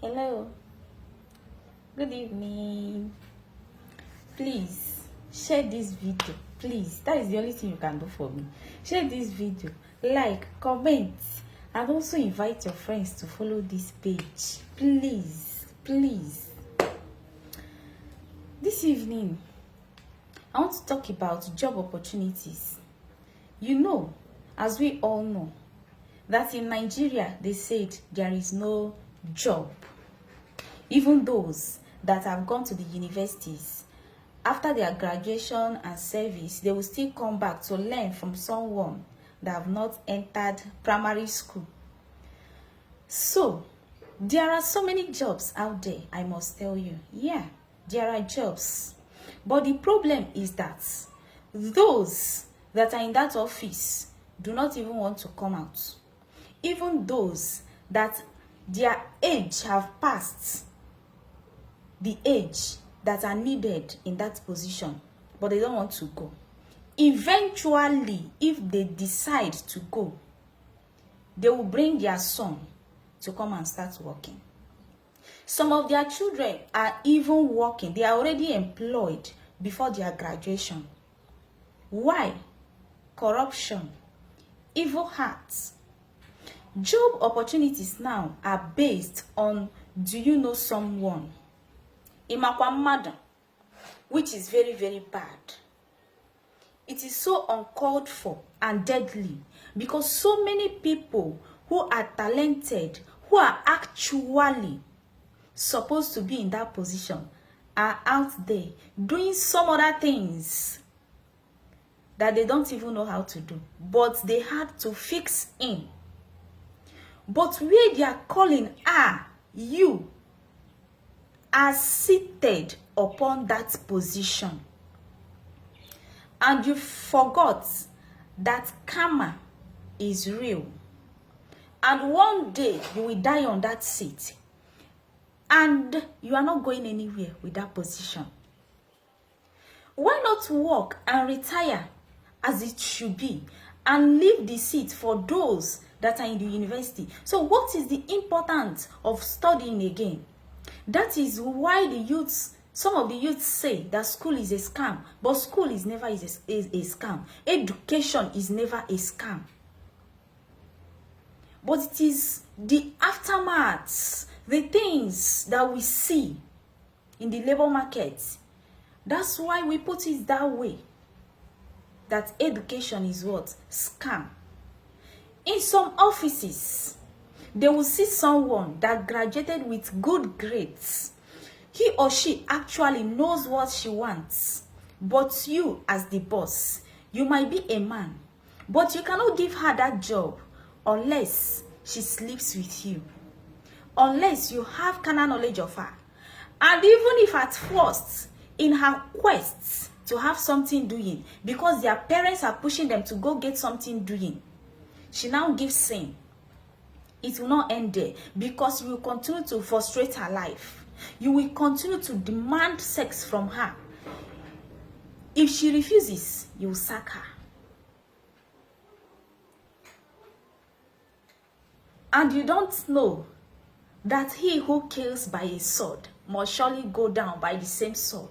Hello, good evening. Please share this video. Please, that is the only thing you can do for me. Share this video, like, comment, and also invite your friends to follow this page. Please, please. This evening, I want to talk about job opportunities. You know, as we all know, that in Nigeria, they said there is no job. Even those that have gone to the universities, after their graduation and service, they will still come back to learn from someone that have not entered primary school. So, there are so many jobs out there, I must tell you. Yeah, there are jobs. But the problem is that those that are in that office do not even want to come out. Even those that their age have passed the age that are needed in that position, but they don't want to go. Eventually, if they decide to go, they will bring their son to come and start working. Some of their children are even working. They are already employed before their graduation. Why? Corruption, evil hearts. Job opportunities now are based on, do you know someone? Imakwa mmadụ, which is very, very bad. It is so uncalled for and deadly because so many people who are talented, who are actually supposed to be in that position, are out there doing some other things that they don't even know how to do, but they had to fix in. But where they are calling, you are seated upon that position, and you forgot that karma is real, and one day you will die on that seat, and you are not going anywhere with that position. Why not work and retire as it should be and leave the seat for those that are in the university? So what is the importance of studying again? That is why the youths, some of the youths say that school is a scam, but school is never a scam. Education is never a scam. But it is the aftermath, the things that we see in the labor market. That's why we put it that way. That education is what? Scam. In some offices, they will see someone that graduated with good grades. He or she actually knows what she wants. But you, as the boss, you might be a man, but you cannot give her that job unless she sleeps with you, unless you have carnal knowledge of her. And even if at first, in her quest to have something doing, because their parents are pushing them to go get something doing, she now gives in. It will not end there, because you will continue to frustrate her life. You will continue to demand sex from her. If she refuses, you will sack her. And you don't know that he who kills by a sword must surely go down by the same sword.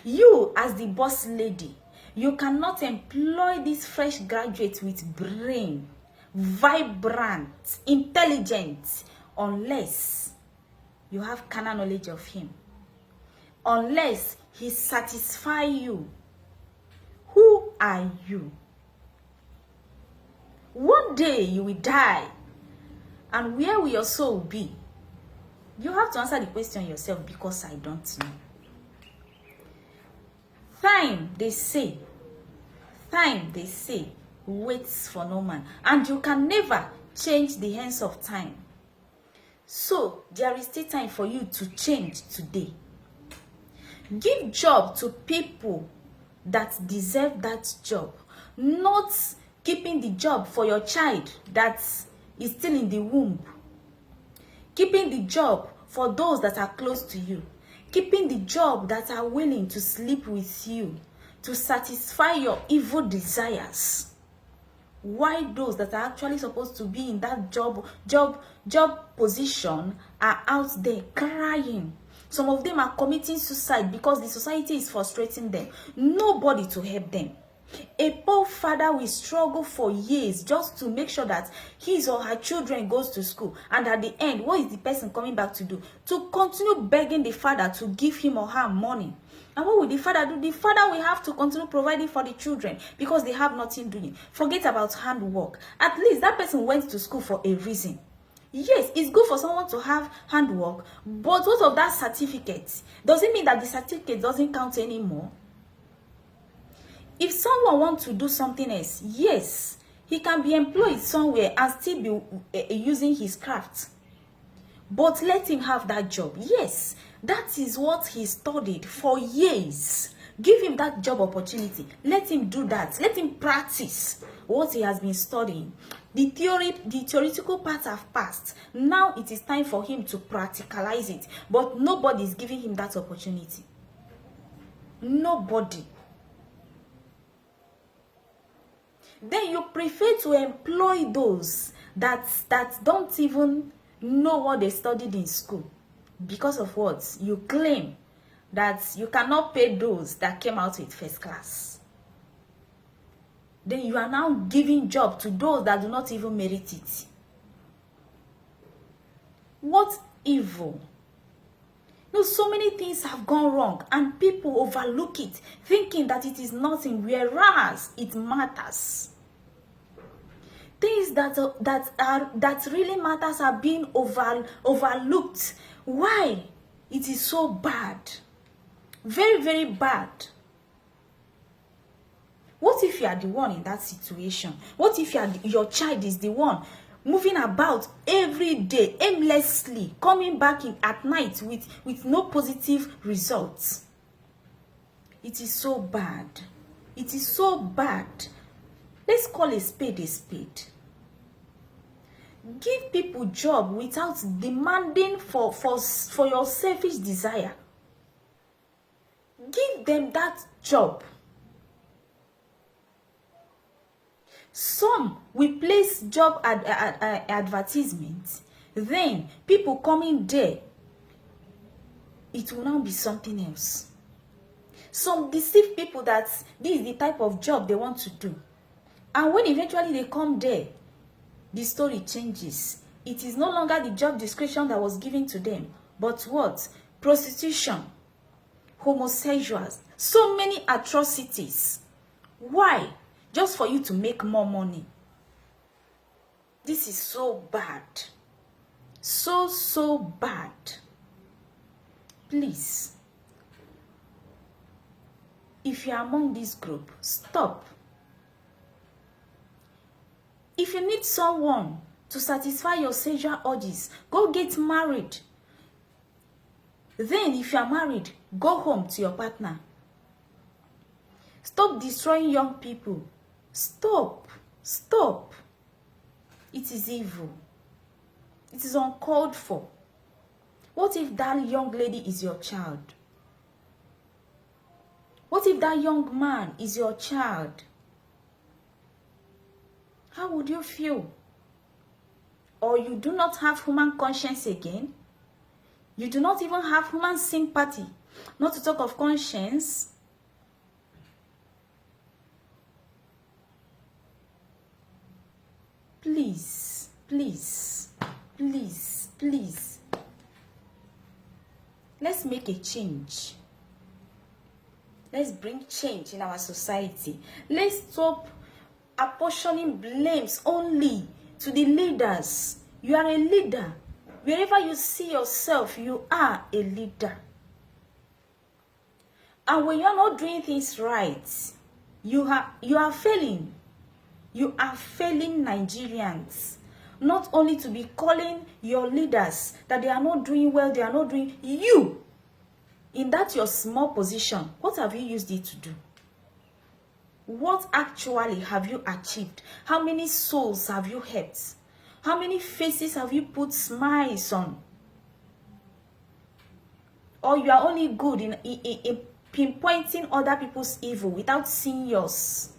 You, as the boss lady, you cannot employ this fresh graduate with brain, vibrant, intelligent, unless you have carnal knowledge of him, unless he satisfies you. Who are you? One day you will die, and where will your soul be? You have to answer the question yourself, because I don't know. Time, they say, waits for no man, and you can never change the hands of time. So there is still time for you to change today. Give job to people that deserve that job, not keeping the job for your child that is still in the womb, keeping the job for those that are close to you, keeping the job that are willing to sleep with you, to satisfy your evil desires. why those that are actually supposed to be in that job position are out there crying. Some of them are committing suicide because the society is frustrating them. Nobody to help them. A poor father will struggle for years just to make sure that his or her children goes to school, and at the end, what is the person coming back to do? To continue begging the father to give him or her money. And what will the father do? The father will have to continue providing for the children because they have nothing doing. Forget about handwork. At least that person went to school for a reason. Yes, it's good for someone to have handwork, but what of that certificate? Does it mean that the certificate doesn't count anymore? If someone wants to do something else, yes, he can be employed somewhere and still be using his craft. But let him have that job. Yes, that is what he studied for years. Give him that job opportunity. Let him do that. Let him practice what he has been studying. The theoretical parts have passed. Now it is time for him to practicalize it. But nobody is giving him that opportunity. Nobody. Then you prefer to employ those that don't even know what they studied in school. Because of what? You claim that you cannot pay those that came out with first class. Then you are now giving job to those that do not even merit it. What evil? No, so many things have gone wrong and people overlook it, thinking that it is nothing, whereas it matters. Things that really matters are being overlooked. Why? It is so bad. Very, very bad. What if you are the one in that situation? What if your child is the one moving about every day aimlessly, coming back at night with no positive results? It is so bad. It is so bad. Let's call a spade a spade. Give people job without demanding for your selfish desire. Give them that job. Some will place job advertisements. Then people coming there, it will now be something else. Some deceive people that this is the type of job they want to do. And when eventually they come there, the story changes. It is no longer the job description that was given to them, but what? Prostitution, homosexuals, so many atrocities. Why? Just for you to make more money. This is so bad. So bad. Please, if you are among this group, stop. If you need someone to satisfy your sexual urges, go get married. Then, if you are married, go home to your partner. Stop destroying young people. Stop. Stop. It is evil. It is uncalled for. What if that young lady is your child? What if that young man is your child? How would you feel? Or you do not have human conscience again? You do not even have human sympathy, not to talk of conscience. Please, please, please, please. Let's make a change. Let's bring change in our society. Let's stop apportioning blames only to the leaders. You are a leader. Wherever you see yourself, you are a leader. And when you are not doing things right, you are failing. You are failing Nigerians. Not only to be calling your leaders that they are not doing well, they are not doing you. In that your small position, what have you used it to do? What actually have you achieved? How many souls have you helped? How many faces have you put smiles on? Or you are only good in pinpointing other people's evil without seeing yours?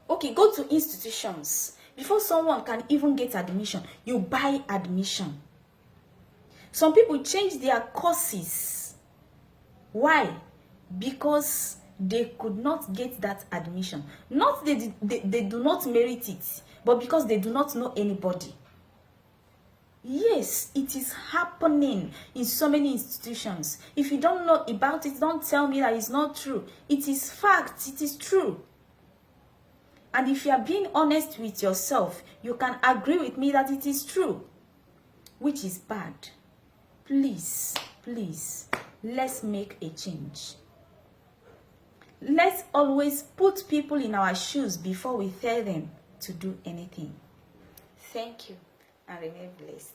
Okay, go to institutions. Before someone can even get admission, you buy admission. Some people change their courses. Why? Because they could not get that admission. Not they do not merit it, but because they do not know anybody. Yes, it is happening in so many institutions. If you don't know about it, don't tell me that it's not true. It is fact. It is true. And if you are being honest with yourself, you can agree with me that it is true, which is bad. Please, please, let's make a change. Let's always put people in our shoes before we tell them to do anything. Thank you and remain blessed.